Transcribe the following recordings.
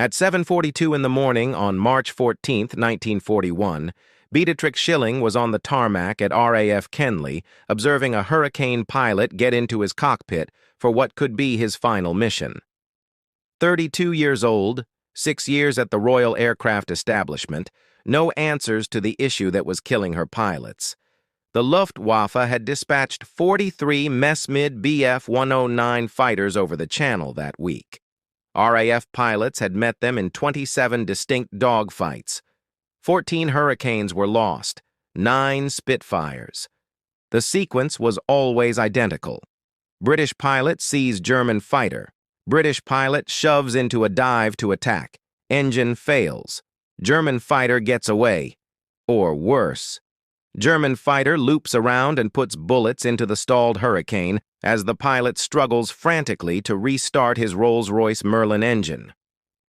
At 7:42 in the morning on March 14, 1941, Beatrice Shilling was on the tarmac at RAF Kenley, observing a Hurricane pilot get into his cockpit for what could be his final mission. 32 years old, 6 years at the Royal Aircraft Establishment, no answers to the issue that was killing her pilots. The Luftwaffe had dispatched 43 mess-mid Bf-109 fighters over the Channel that week. RAF pilots had met them in 27 distinct dogfights. 14 Hurricanes were lost, 9 Spitfires. The sequence was always identical. British pilot sees German fighter. British pilot shoves into a dive to attack. Engine fails. German fighter gets away. Or worse. German fighter loops around and puts bullets into the stalled Hurricane as the pilot struggles frantically to restart his Rolls-Royce Merlin engine.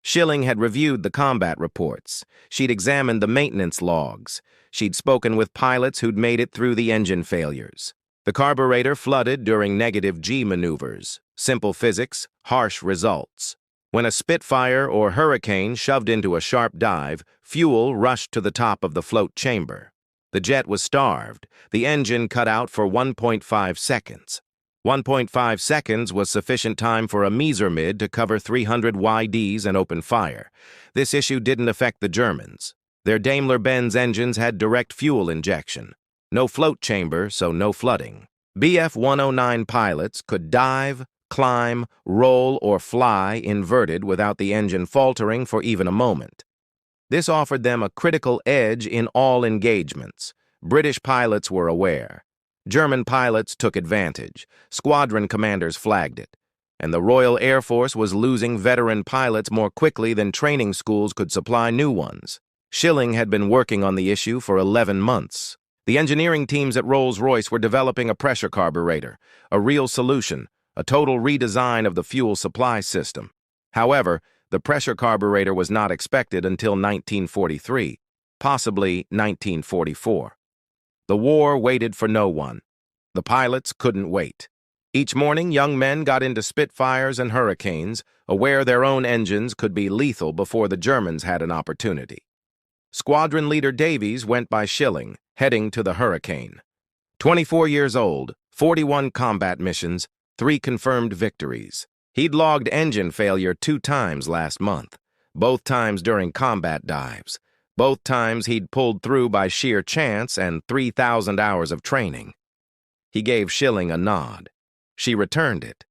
Shilling had reviewed the combat reports. She'd examined the maintenance logs. She'd spoken with pilots who'd made it through the engine failures. The carburetor flooded during negative G maneuvers. Simple physics, harsh results. When a Spitfire or Hurricane shoved into a sharp dive, fuel rushed to the top of the float chamber. The jet was starved. The engine cut out for 1.5 seconds. 1.5 seconds was sufficient time for a Messerschmitt to cover 300 YDs and open fire. This issue didn't affect the Germans. Their Daimler-Benz engines had direct fuel injection. No float chamber, so no flooding. Bf-109 pilots could dive, climb, roll, or fly inverted without the engine faltering for even a moment. This offered them a critical edge in all engagements. British pilots were aware. German pilots took advantage. Squadron commanders flagged it. And the Royal Air Force was losing veteran pilots more quickly than training schools could supply new ones. Shilling had been working on the issue for 11 months. The engineering teams at Rolls-Royce were developing a pressure carburetor, a real solution, a total redesign of the fuel supply system. However, the pressure carburetor was not expected until 1943, possibly 1944. The war waited for no one. The pilots couldn't wait. Each morning, young men got into Spitfires and Hurricanes, aware their own engines could be lethal before the Germans had an opportunity. Squadron leader Davies went by Shilling, heading to the Hurricane. 24 years old, 41 combat missions, 3 confirmed victories. He'd logged engine failure 2 times last month, both times during combat dives. Both times he'd pulled through by sheer chance and 3,000 hours of training. He gave Shilling a nod. She returned it.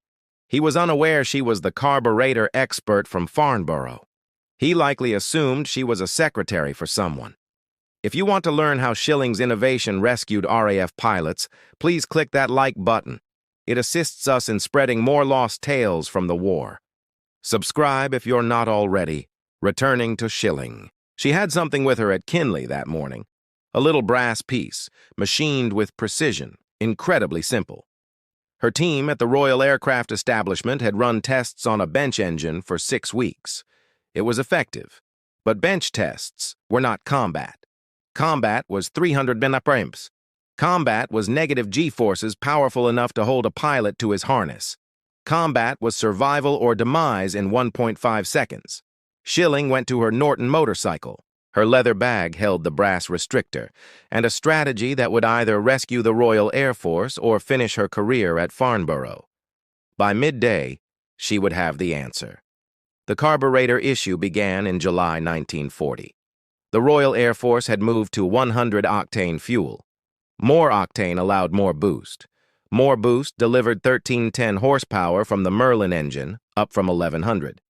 He was unaware she was the carburetor expert from Farnborough. He likely assumed she was a secretary for someone. If you want to learn how Shilling's innovation rescued RAF pilots, please click that like button. It assists us in spreading more lost tales from the war. Subscribe if you're not already. Returning to Shilling. She had something with her at Kenley that morning. A little brass piece, machined with precision, incredibly simple. Her team at the Royal Aircraft Establishment had run tests on a bench engine for 6 weeks. It was effective, but bench tests were not combat. Combat was 300 milliamps. Combat was negative G-forces powerful enough to hold a pilot to his harness. Combat was survival or demise in 1.5 seconds. Shilling went to her Norton motorcycle. Her leather bag held the brass restrictor, and a strategy that would either rescue the Royal Air Force or finish her career at Farnborough. By midday, she would have the answer. The carburetor issue began in July 1940. The Royal Air Force had moved to 100-octane fuel. More octane allowed more boost. More boost delivered 1310 horsepower from the Merlin engine, up from 1100.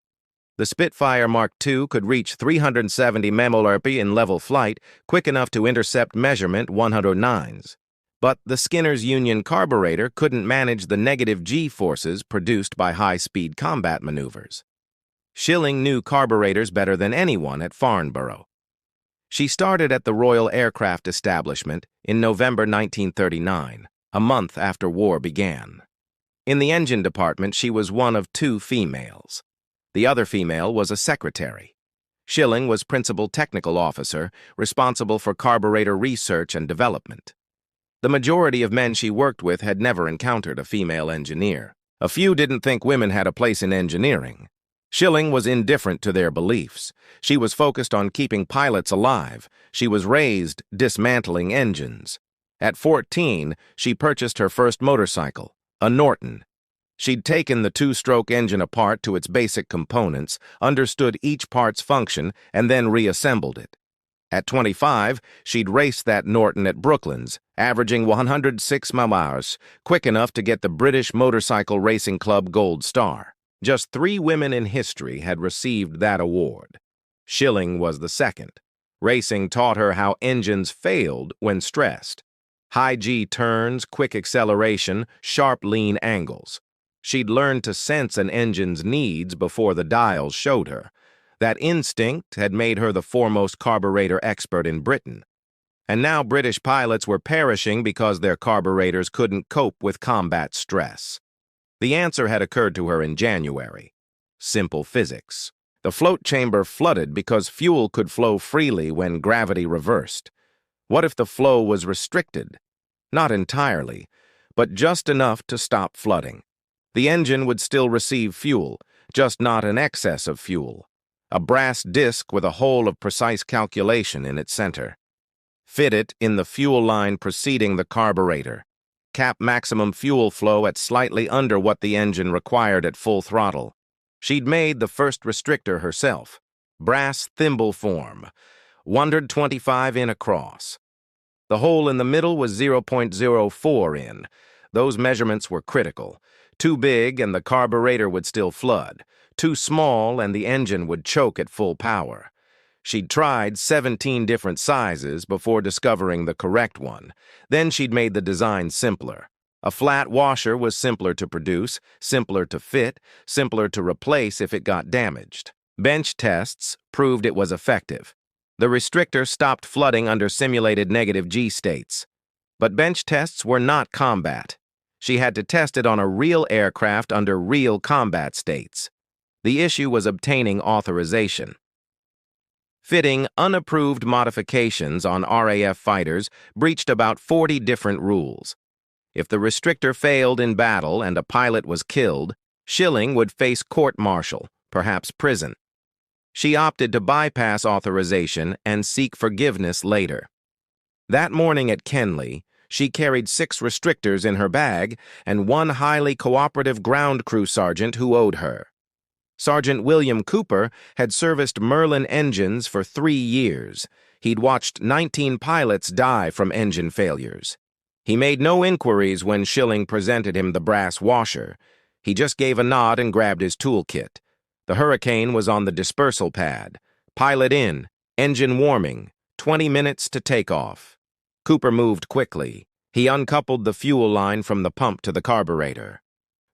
The Spitfire Mark II could reach 370 mmlrp in level flight, quick enough to intercept measurement 109s. But the Skinner's Union carburetor couldn't manage the negative G-forces produced by high-speed combat maneuvers. Shilling knew carburetors better than anyone at Farnborough. She started at the Royal Aircraft Establishment in November 1939, a month after war began. In the engine department, she was one of 2 females. The other female was a secretary. Shilling was principal technical officer, responsible for carburetor research and development. The majority of men she worked with had never encountered a female engineer. A few didn't think women had a place in engineering. Shilling was indifferent to their beliefs. She was focused on keeping pilots alive. She was raised dismantling engines. At 14, she purchased her first motorcycle, a Norton. She'd taken the two-stroke engine apart to its basic components, understood each part's function, and then reassembled it. At 25, she'd raced that Norton at Brooklands, averaging 106 miles, quick enough to get the British Motorcycle Racing Club Gold Star. Just 3 women in history had received that award. Shilling was the second. Racing taught her how engines failed when stressed. High G turns, quick acceleration, sharp lean angles. She'd learned to sense an engine's needs before the dials showed her. That instinct had made her the foremost carburetor expert in Britain. And now British pilots were perishing because their carburetors couldn't cope with combat stress. The answer had occurred to her in January. Simple physics. The float chamber flooded because fuel could flow freely when gravity reversed. What if the flow was restricted? Not entirely, but just enough to stop flooding. The engine would still receive fuel, just not an excess of fuel. A brass disc with a hole of precise calculation in its center. Fit it in the fuel line preceding the carburetor. Cap maximum fuel flow at slightly under what the engine required at full throttle. She'd made the first restrictor herself. Brass thimble form, 125 in across. The hole in the middle was 0.04 in. Those measurements were critical. Too big and the carburetor would still flood. Too small and the engine would choke at full power. She'd tried 17 different sizes before discovering the correct one. Then she'd made the design simpler. A flat washer was simpler to produce, simpler to fit, simpler to replace if it got damaged. Bench tests proved it was effective. The restrictor stopped flooding under simulated negative G states. But bench tests were not combat. She had to test it on a real aircraft under real combat states. The issue was obtaining authorization. Fitting unapproved modifications on RAF fighters breached about 40 different rules. If the restrictor failed in battle and a pilot was killed, Shilling would face court-martial, perhaps prison. She opted to bypass authorization and seek forgiveness later. That morning at Kenley, she carried 6 restrictors in her bag and one highly cooperative ground crew sergeant who owed her. Sergeant William Cooper had serviced Merlin engines for 3 years. He'd watched 19 pilots die from engine failures. He made no inquiries when Shilling presented him the brass washer. He just gave a nod and grabbed his toolkit. The Hurricane was on the dispersal pad. Pilot in, engine warming, 20 minutes to takeoff. Cooper moved quickly. He uncoupled the fuel line from the pump to the carburetor.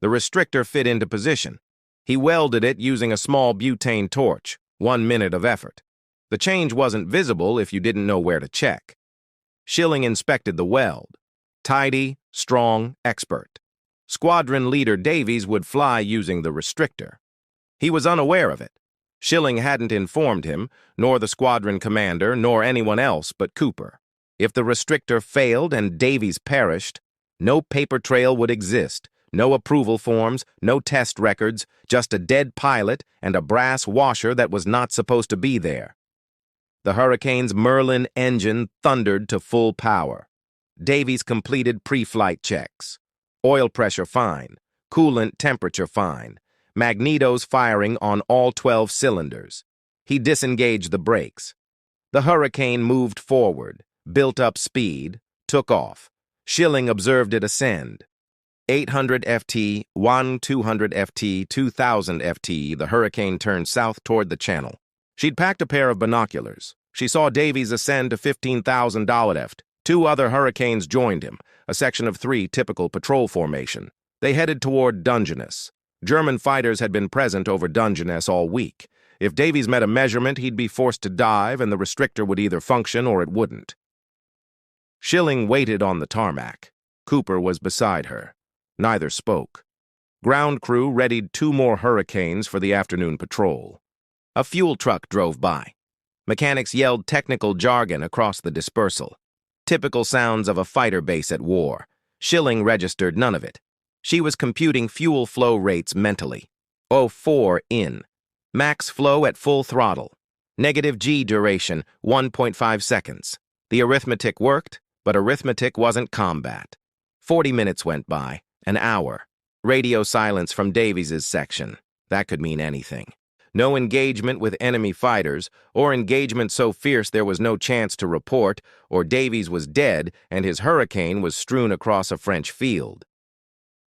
The restrictor fit into position. He welded it using a small butane torch, 1 minute of effort. The change wasn't visible if you didn't know where to check. Shilling inspected the weld. Tidy, strong, expert. Squadron leader Davies would fly using the restrictor. He was unaware of it. Shilling hadn't informed him, nor the squadron commander, nor anyone else but Cooper. If the restrictor failed and Davies perished, no paper trail would exist, no approval forms, no test records, just a dead pilot and a brass washer that was not supposed to be there. The Hurricane's Merlin engine thundered to full power. Davies completed pre-flight checks. Oil pressure fine, coolant temperature fine, magnetos firing on all 12 cylinders. He disengaged the brakes. The Hurricane moved forward, built up speed, took off. Shilling observed it ascend. 800 FT, 200 FT, 2000 FT, the Hurricane turned south toward the channel. She'd packed a pair of binoculars. She saw Davies ascend to 15,000 FT. 2 other Hurricanes joined him, a section of 3 typical patrol formation. They headed toward Dungeness. German fighters had been present over Dungeness all week. If Davies met a measurement, he'd be forced to dive, and the restrictor would either function or it wouldn't. Shilling waited on the tarmac. Cooper was beside her. Neither spoke. Ground crew readied 2 more Hurricanes for the afternoon patrol. A fuel truck drove by. Mechanics yelled technical jargon across the dispersal. Typical sounds of a fighter base at war. Shilling registered none of it. She was computing fuel flow rates mentally. 04 in. Max flow at full throttle. Negative G duration, 1.5 seconds. The arithmetic worked, but arithmetic wasn't combat. 40 minutes went by, an hour. Radio silence from Davies's section. That could mean anything. No engagement with enemy fighters, or engagement so fierce there was no chance to report, or Davies was dead and his Hurricane was strewn across a French field.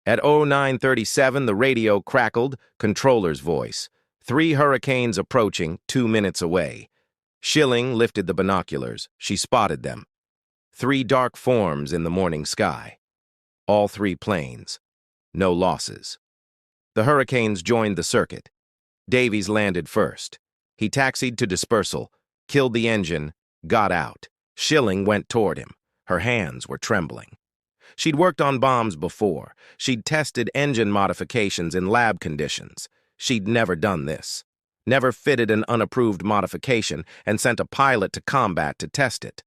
At 09:37, the radio crackled, controller's voice. 3 Hurricanes approaching, 2 minutes away. Shilling lifted the binoculars. She spotted them. 3 dark forms in the morning sky. All 3 planes. No losses. The Hurricanes joined the circuit. Davies landed first. He taxied to dispersal, killed the engine, got out. Shilling went toward him. Her hands were trembling. She'd worked on bombs before. She'd tested engine modifications in lab conditions. She'd never done this. Never fitted an unapproved modification and sent a pilot to combat to test it.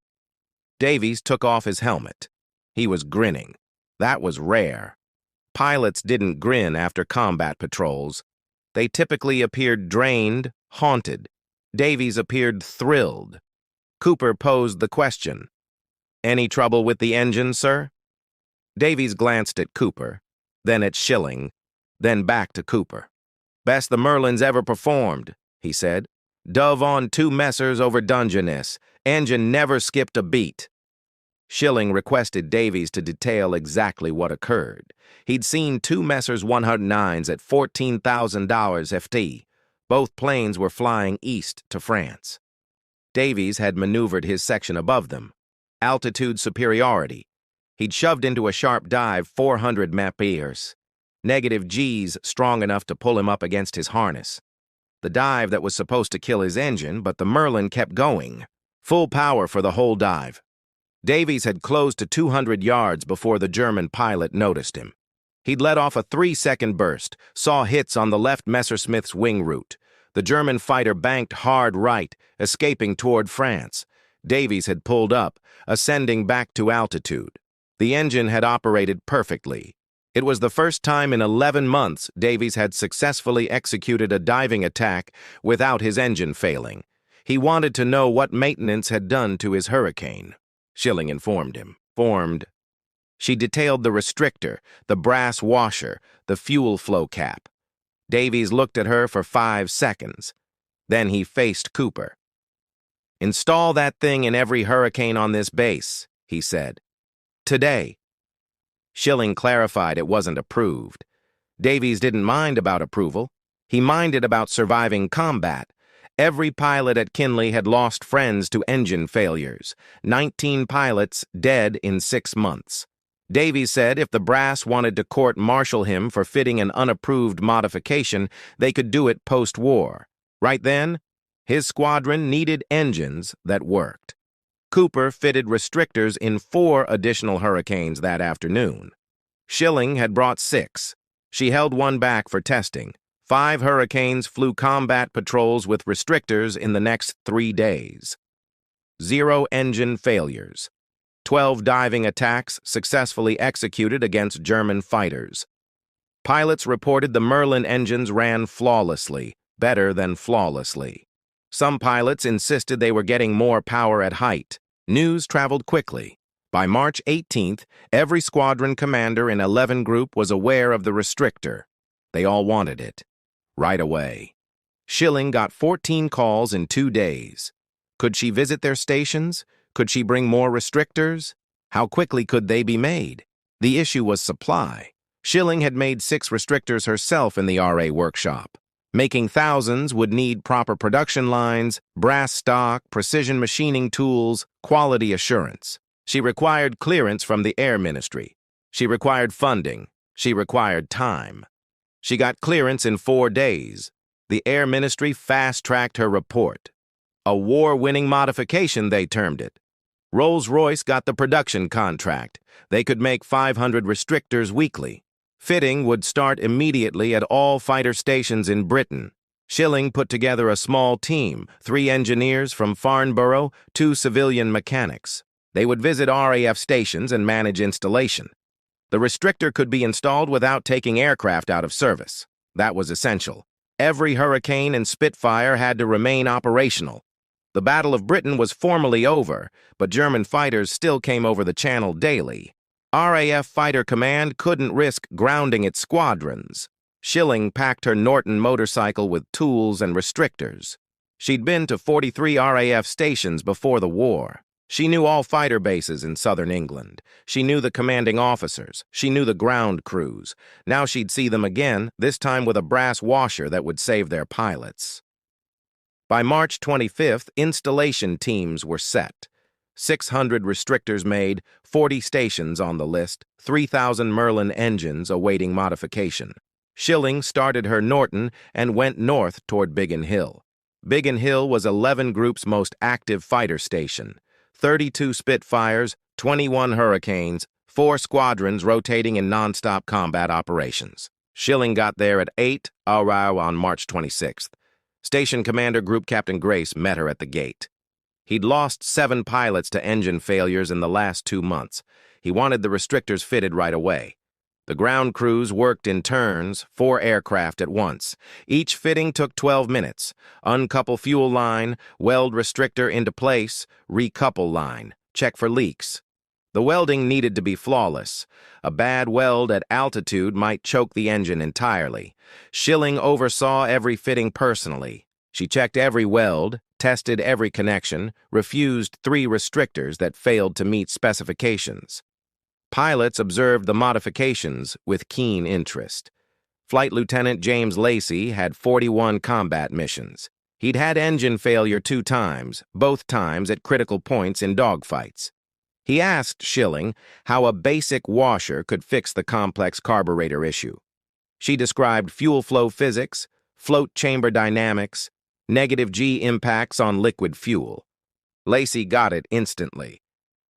Davies took off his helmet. He was grinning. That was rare. Pilots didn't grin after combat patrols. They typically appeared drained, haunted. Davies appeared thrilled. Cooper posed the question. "Any trouble with the engine, sir?" Davies glanced at Cooper, then at Shilling, then back to Cooper. "Best the Merlin's ever performed," he said. "Dove on 2 messers over Dungeness. Engine never skipped a beat." Shilling requested Davies to detail exactly what occurred. He'd seen 2 Messrs 109s at $14,000 FT. Both planes were flying east to France. Davies had maneuvered his section above them. Altitude superiority. He'd shoved into a sharp dive 400 mph. Negative G's strong enough to pull him up against his harness. The dive that was supposed to kill his engine, but the Merlin kept going. Full power for the whole dive. Davies had closed to 200 yards before the German pilot noticed him. He'd let off a 3-second burst, saw hits on the left Messerschmitt's wing route. The German fighter banked hard right, escaping toward France. Davies had pulled up, ascending back to altitude. The engine had operated perfectly. It was the first time in 11 months Davies had successfully executed a diving attack without his engine failing. He wanted to know what maintenance had done to his Hurricane. Shilling informed him. She detailed the restrictor, the brass washer, the fuel flow cap. Davies looked at her for 5 seconds. Then he faced Cooper. "Install that thing in every Hurricane on this base," he said. "Today." Shilling clarified it wasn't approved. Davies didn't mind about approval. He minded about surviving combat. Every pilot at Kenley had lost friends to engine failures. 19 pilots dead in 6 months. Davies said if the brass wanted to court-martial him for fitting an unapproved modification, they could do it post-war. Right then, his squadron needed engines that worked. Cooper fitted restrictors in 4 additional Hurricanes that afternoon. Shilling had brought 6. She held one back for testing. 5 Hurricanes flew combat patrols with restrictors in the next 3 days. 0 engine failures. 12 diving attacks successfully executed against German fighters. Pilots reported the Merlin engines ran flawlessly, better than flawlessly. Some pilots insisted they were getting more power at height. News traveled quickly. By March 18th, every squadron commander in 11 Group was aware of the restrictor. They all wanted it. Right away. Shilling got 14 calls in 2 days. Could she visit their stations? Could she bring more restrictors? How quickly could they be made? The issue was supply. Shilling had made 6 restrictors herself in the RA workshop. Making thousands would need proper production lines, brass stock, precision machining tools, quality assurance. She required clearance from the Air Ministry. She required funding. She required time. She got clearance in 4 days. The Air Ministry fast-tracked her report. A war-winning modification, they termed it. Rolls-Royce got the production contract. They could make 500 restrictors weekly. Fitting would start immediately at all fighter stations in Britain. Shilling put together a small team, 3 engineers from Farnborough, 2 civilian mechanics. They would visit RAF stations and manage installation. The restrictor could be installed without taking aircraft out of service. That was essential. Every Hurricane and Spitfire had to remain operational. The Battle of Britain was formally over, but German fighters still came over the channel daily. RAF Fighter Command couldn't risk grounding its squadrons. Shilling packed her Norton motorcycle with tools and restrictors. She'd been to 43 RAF stations before the war. She knew all fighter bases in southern England. She knew the commanding officers. She knew the ground crews. Now she'd see them again, this time with a brass washer that would save their pilots. By March 25th, installation teams were set. 600 restrictors made, 40 stations on the list, 3,000 Merlin engines awaiting modification. Shilling started her Norton and went north toward Biggin Hill. Biggin Hill was 11 Group's most active fighter station. 32 Spitfires, 21 Hurricanes, 4 squadrons rotating in non-stop combat operations. Shilling got there at 8 hours on March 26th. Station Commander Group Captain Grace met her at the gate. He'd lost 7 pilots to engine failures in the last 2 months. He wanted the restrictors fitted right away. The ground crews worked in turns, 4 aircraft at once. Each fitting took 12 minutes. Uncouple fuel line, weld restrictor into place, recouple line, check for leaks. The welding needed to be flawless. A bad weld at altitude might choke the engine entirely. Shilling oversaw every fitting personally. She checked every weld, tested every connection, refused 3 restrictors that failed to meet specifications. Pilots observed the modifications with keen interest. Flight Lieutenant James Lacey had 41 combat missions. He'd had engine failure 2 times, both times at critical points in dogfights. He asked Shilling how a basic washer could fix the complex carburetor issue. She described fuel flow physics, float chamber dynamics, negative G impacts on liquid fuel. Lacey got it instantly.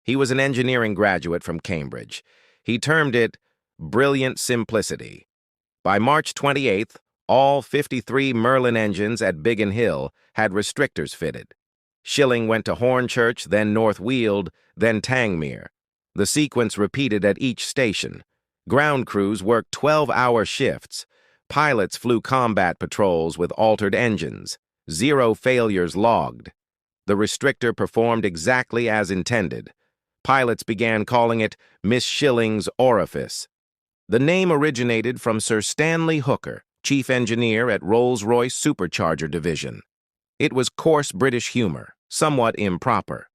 He was an engineering graduate from Cambridge. He termed it brilliant simplicity. By March 28th, all 53 Merlin engines at Biggin Hill had restrictors fitted. Shilling went to Hornchurch, then North Weald, then Tangmere. The sequence repeated at each station. Ground crews worked 12-hour shifts. Pilots flew combat patrols with altered engines. 0 failures logged. The restrictor performed exactly as intended. Pilots began calling it Miss Shilling's Orifice. The name originated from Sir Stanley Hooker, chief engineer at Rolls-Royce Supercharger Division. It was coarse British humor, somewhat improper.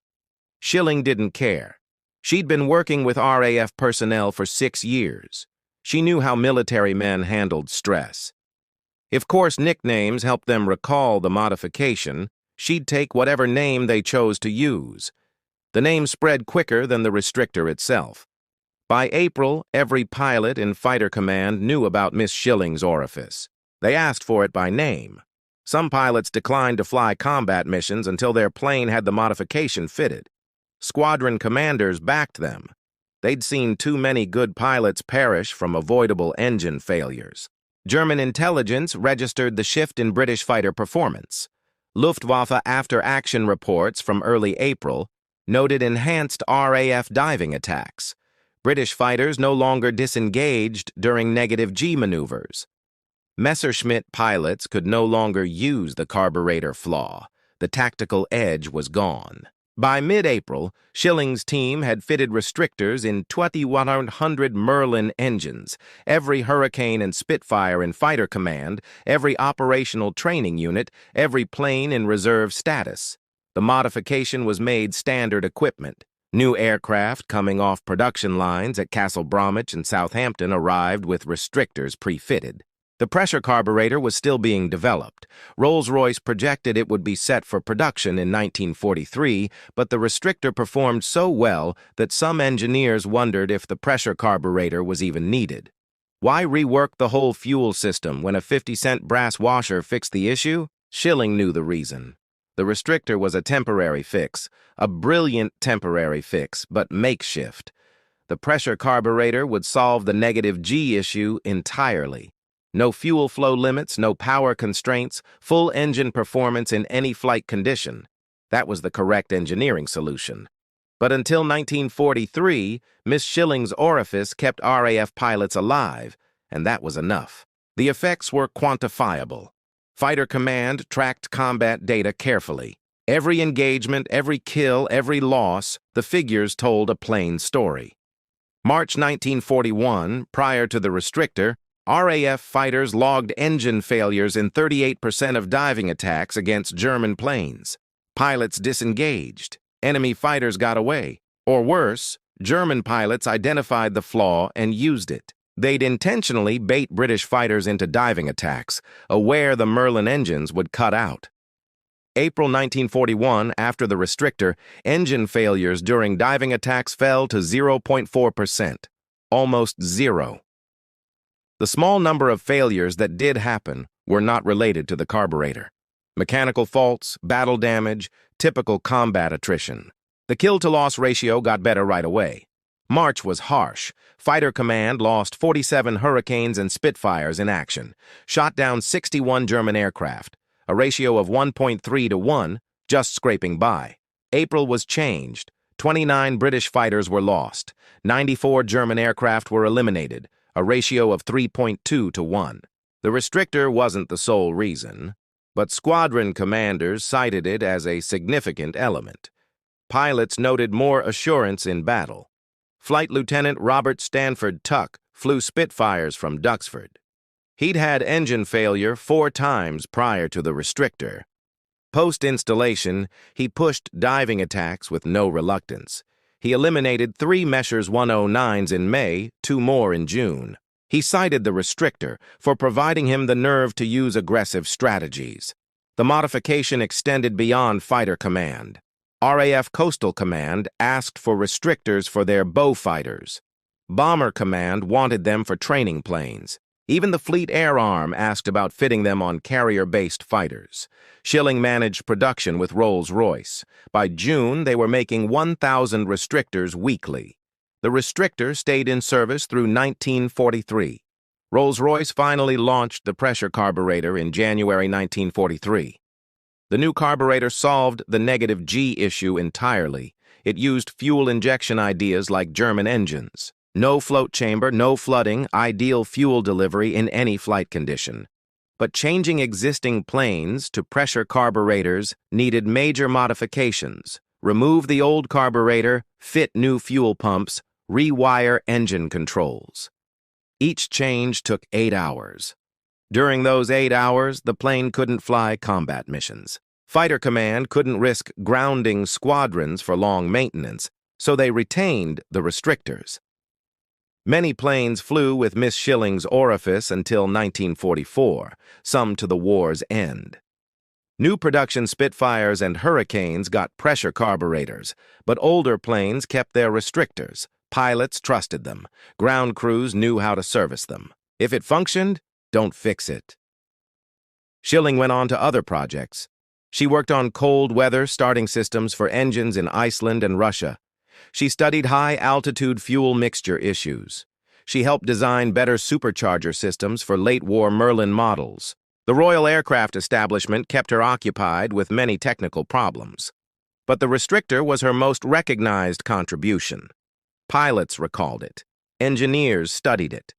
Shilling didn't care. She'd been working with RAF personnel for 6 years. She knew how military men handled stress. If coarse nicknames helped them recall the modification, she'd take whatever name they chose to use. The name spread quicker than the restrictor itself. By April, every pilot in Fighter Command knew about Miss Shilling's Orifice. They asked for it by name. Some pilots declined to fly combat missions until their plane had the modification fitted. Squadron commanders backed them. They'd seen too many good pilots perish from avoidable engine failures. German intelligence registered the shift in British fighter performance. Luftwaffe after-action reports from early April noted enhanced RAF diving attacks. British fighters no longer disengaged during negative G maneuvers. Messerschmitt pilots could no longer use the carburetor flaw. The tactical edge was gone. By mid-April, Shilling's team had fitted restrictors in 2,100 Merlin engines, every Hurricane and Spitfire in Fighter Command, every operational training unit, every plane in reserve status. The modification was made standard equipment. New aircraft coming off production lines at Castle Bromwich and Southampton arrived with restrictors pre-fitted. The pressure carburetor was still being developed. Rolls-Royce projected it would be set for production in 1943, but the restrictor performed so well that some engineers wondered if the pressure carburetor was even needed. Why rework the whole fuel system when a 50-cent brass washer fixed the issue? Shilling knew the reason. The restrictor was a temporary fix, a brilliant temporary fix, but makeshift. The pressure carburetor would solve the negative G issue entirely. No fuel flow limits, no power constraints, full engine performance in any flight condition. That was the correct engineering solution. But until 1943, Miss Shilling's Orifice kept RAF pilots alive, and that was enough. The effects were quantifiable. Fighter Command tracked combat data carefully. Every engagement, every kill, every loss, the figures told a plain story. March 1941, prior to the restrictor, RAF fighters logged engine failures in 38% of diving attacks against German planes. Pilots disengaged. Enemy fighters got away. Or worse, German pilots identified the flaw and used it. They'd intentionally bait British fighters into diving attacks, aware the Merlin engines would cut out. April 1941, after the restrictor, engine failures during diving attacks fell to 0.4%, almost zero. The small number of failures that did happen were not related to the carburetor. Mechanical faults, battle damage, typical combat attrition. The kill-to-loss ratio got better right away. March was harsh. Fighter Command lost 47 Hurricanes and Spitfires in action, shot down 61 German aircraft, a ratio of 1.3 to 1, just scraping by. April was changed. 29 British fighters were lost. 94 German aircraft were eliminated, a ratio of 3.2 to 1. The restrictor wasn't the sole reason, but squadron commanders cited it as a significant element. Pilots noted more assurance in battle. Flight Lieutenant Robert Stanford Tuck flew Spitfires from Duxford. He'd had engine failure 4 times prior to the restrictor. Post-installation, he pushed diving attacks with no reluctance. He eliminated 3 Messrs 109s in May, 2 more in June. He cited the restrictor for providing him the nerve to use aggressive strategies. The modification extended beyond Fighter Command. RAF Coastal Command asked for restrictors for their bow fighters. Bomber Command wanted them for training planes. Even the Fleet Air Arm asked about fitting them on carrier-based fighters. Shilling managed production with Rolls-Royce. By June, they were making 1,000 restrictors weekly. The restrictor stayed in service through 1943. Rolls-Royce finally launched the pressure carburetor in January 1943. The new carburetor solved the negative G issue entirely. It used fuel injection ideas like German engines. No float chamber, no flooding, ideal fuel delivery in any flight condition. But changing existing planes to pressure carburetors needed major modifications. Remove the old carburetor, fit new fuel pumps, rewire engine controls. Each change took 8 hours. During those 8 hours, the plane couldn't fly combat missions. Fighter Command couldn't risk grounding squadrons for long maintenance, so they retained the restrictors. Many planes flew with Miss Shilling's orifice until 1944, some to the war's end. New production Spitfires and Hurricanes got pressure carburetors, but older planes kept their restrictors. Pilots trusted them. Ground crews knew how to service them. If it functioned, don't fix it. Shilling went on to other projects. She worked on cold weather starting systems for engines in Iceland and Russia. She studied high-altitude fuel mixture issues. She helped design better supercharger systems for late-war Merlin models. The Royal Aircraft Establishment kept her occupied with many technical problems. But the restrictor was her most recognized contribution. Pilots recalled it. Engineers studied it.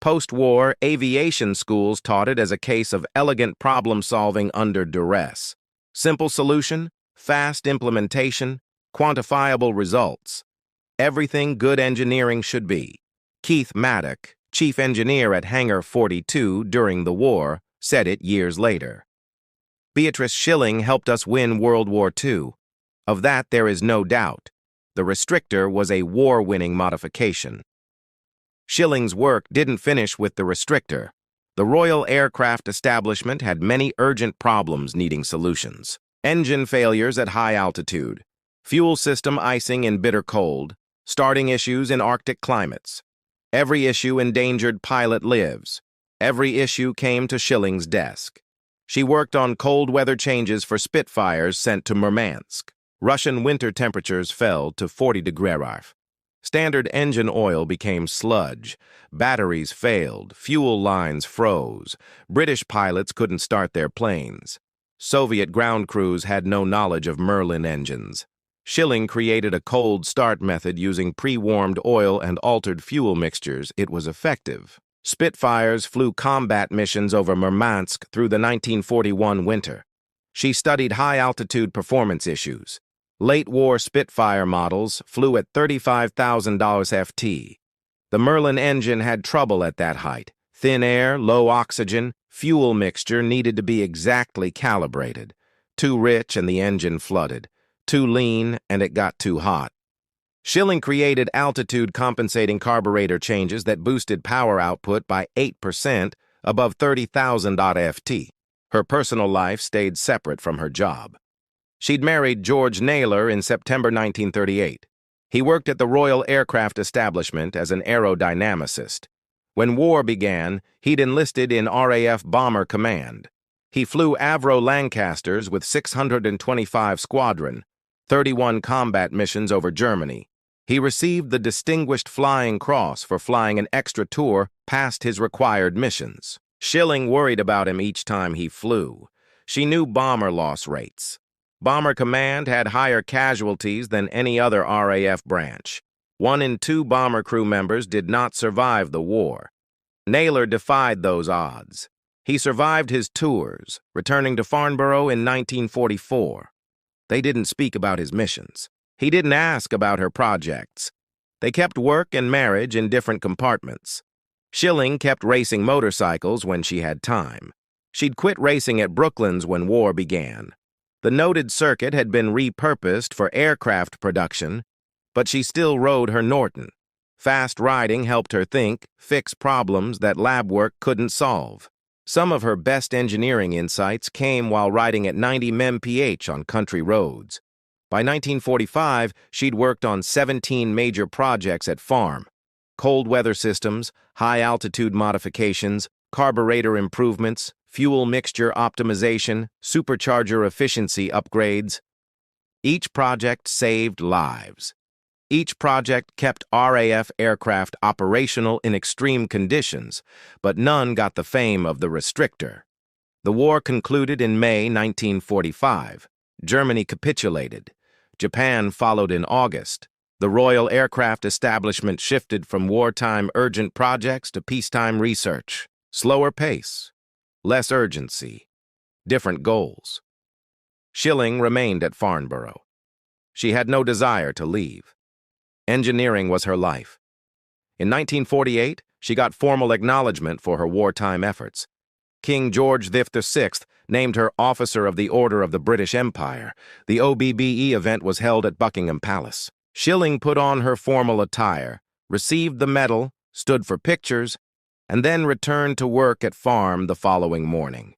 Post-war, aviation schools taught it as a case of elegant problem-solving under duress. Simple solution, fast implementation, quantifiable results. Everything good engineering should be. Keith Maddock, chief engineer at Hangar 42 during the war, said it years later. Beatrice Shilling helped us win World War II. Of that there is no doubt. The restrictor was a war-winning modification. Shilling's work didn't finish with the restrictor. The Royal Aircraft Establishment had many urgent problems needing solutions. Engine failures at high altitude, fuel system icing in bitter cold, starting issues in Arctic climates. Every issue endangered pilot lives. Every issue came to Shilling's desk. She worked on cold weather changes for Spitfires sent to Murmansk. Russian winter temperatures fell to 40°F. Standard engine oil became sludge. Batteries failed. Fuel lines froze. British pilots couldn't start their planes. Soviet ground crews had no knowledge of Merlin engines. Shilling created a cold start method using pre-warmed oil and altered fuel mixtures. It was effective. Spitfires flew combat missions over Murmansk through the 1941 winter. She studied high-altitude performance issues. Late-war Spitfire models flew at $35,000 FT. The Merlin engine had trouble at that height. Thin air, low oxygen, fuel mixture needed to be exactly calibrated. Too rich and the engine flooded. Too lean and it got too hot. Shilling created altitude-compensating carburetor changes that boosted power output by 8% above 30,000 FT. Her personal life stayed separate from her job. She'd married George Naylor in September 1938. He worked at the Royal Aircraft Establishment as an aerodynamicist. When war began, he'd enlisted in RAF Bomber Command. He flew Avro Lancasters with 625 Squadron, 31 combat missions over Germany. He received the Distinguished Flying Cross for flying an extra tour past his required missions. Shilling worried about him each time he flew. She knew bomber loss rates. Bomber Command had higher casualties than any other RAF branch. 1 in 2 bomber crew members did not survive the war. Naylor defied those odds. He survived his tours, returning to Farnborough in 1944. They didn't speak about his missions. He didn't ask about her projects. They kept work and marriage in different compartments. Shilling kept racing motorcycles when she had time. She'd quit racing at Brooklands when war began. The noted circuit had been repurposed for aircraft production, but she still rode her Norton. Fast riding helped her think, fix problems that lab work couldn't solve. Some of her best engineering insights came while riding at 90 mph on country roads. By 1945, she'd worked on 17 major projects at farm: cold weather systems, high-altitude modifications, carburetor improvements, fuel mixture optimization, supercharger efficiency upgrades. Each project saved lives. Each project kept RAF aircraft operational in extreme conditions, but none got the fame of the restrictor. The war concluded in May 1945. Germany capitulated. Japan followed in August. The Royal Aircraft Establishment shifted from wartime urgent projects to peacetime research. Slower pace, less urgency, different goals. Shilling remained at Farnborough. She had no desire to leave. Engineering was her life. In 1948, she got formal acknowledgement for her wartime efforts. King George VI named her Officer of the Order of the British Empire. The OBBE event was held at Buckingham Palace. Shilling put on her formal attire, received the medal, stood for pictures, and then returned to work at farm the following morning.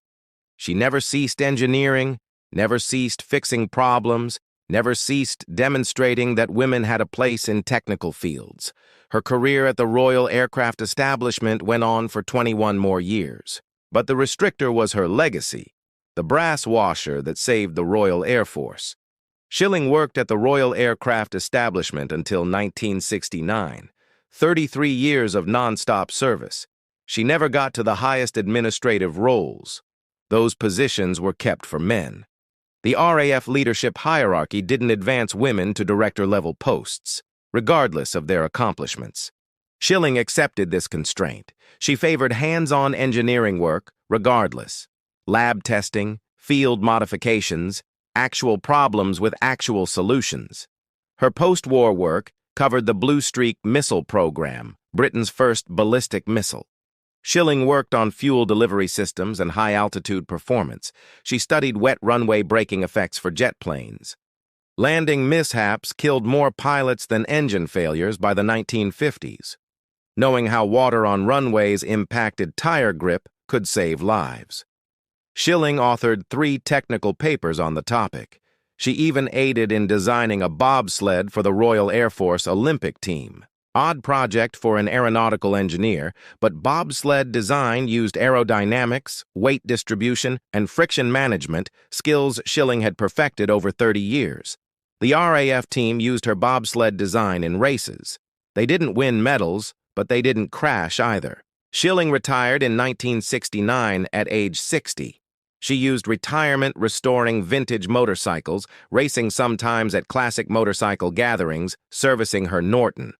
She never ceased engineering, never ceased fixing problems, never ceased demonstrating that women had a place in technical fields. Her career at the Royal Aircraft Establishment went on for 21 more years. But the restrictor was her legacy, the brass washer that saved the Royal Air Force. Shilling worked at the Royal Aircraft Establishment until 1969, 33 years of non-stop service. She never got to the highest administrative roles. Those positions were kept for men. The RAF leadership hierarchy didn't advance women to director-level posts, regardless of their accomplishments. Shilling accepted this constraint. She favored hands-on engineering work, regardless. Lab testing, field modifications, actual problems with actual solutions. Her post-war work covered the Blue Streak missile program, Britain's first ballistic missile. Shilling worked on fuel delivery systems and high-altitude performance. She studied wet runway braking effects for jet planes. Landing mishaps killed more pilots than engine failures by the 1950s. Knowing how water on runways impacted tire grip could save lives. Shilling authored 3 technical papers on the topic. She even aided in designing a bobsled for the Royal Air Force Olympic team. Odd project for an aeronautical engineer, but bobsled design used aerodynamics, weight distribution, and friction management, skills Shilling had perfected over 30 years. The RAF team used her bobsled design in races. They didn't win medals, but they didn't crash either. Shilling retired in 1969 at age 60. She used retirement restoring vintage motorcycles, racing sometimes at classic motorcycle gatherings, servicing her Norton.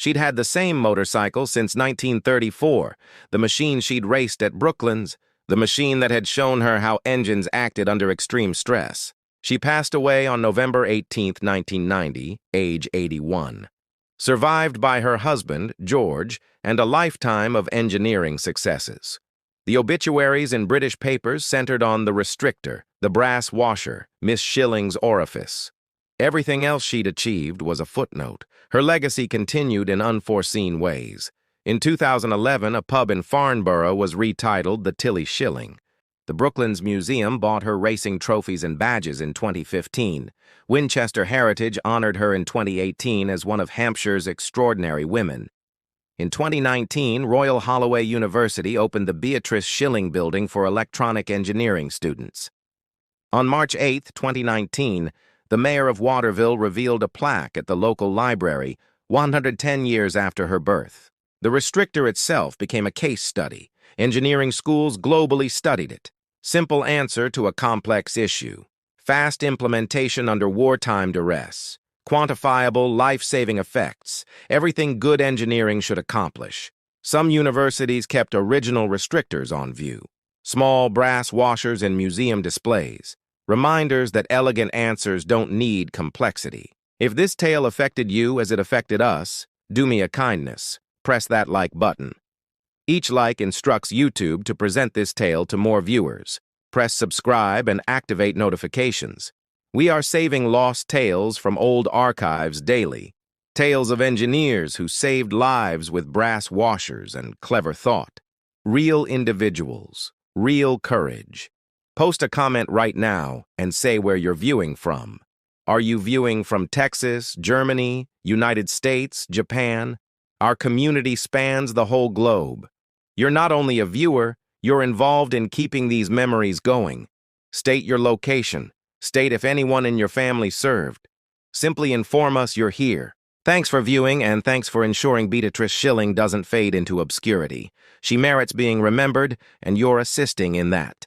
She'd had the same motorcycle since 1934, the machine she'd raced at Brooklands, the machine that had shown her how engines acted under extreme stress. She passed away on November 18, 1990, age 81. Survived by her husband, George, and a lifetime of engineering successes. The obituaries in British papers centered on the restrictor, the brass washer, Miss Shilling's orifice. Everything else she'd achieved was a footnote. Her legacy continued in unforeseen ways. In 2011, a pub in Farnborough was retitled the Tilly Shilling. The Brooklands Museum bought her racing trophies and badges in 2015. Winchester Heritage honored her in 2018 as one of Hampshire's extraordinary women. In 2019, Royal Holloway University opened the Beatrice Shilling Building for electronic engineering students. On March 8, 2019, the mayor of Waterville revealed a plaque at the local library 110 years after her birth. The restrictor itself became a case study. Engineering schools globally studied it. Simple answer to a complex issue. Fast implementation under wartime duress. Quantifiable, life-saving effects. Everything good engineering should accomplish. Some universities kept original restrictors on view. Small brass washers in museum displays. Reminders that elegant answers don't need complexity. If this tale affected you as it affected us, do me a kindness. Press that like button. Each like instructs YouTube to present this tale to more viewers. Press subscribe and activate notifications. We are saving lost tales from old archives daily. Tales of engineers who saved lives with brass washers and clever thought. Real individuals. Real courage. Post a comment right now and say where you're viewing from. Are you viewing from Texas, Germany, United States, Japan? Our community spans the whole globe. You're not only a viewer, you're involved in keeping these memories going. State your location. State if anyone in your family served. Simply inform us you're here. Thanks for viewing, and thanks for ensuring Beatrice Shilling doesn't fade into obscurity. She merits being remembered, and you're assisting in that.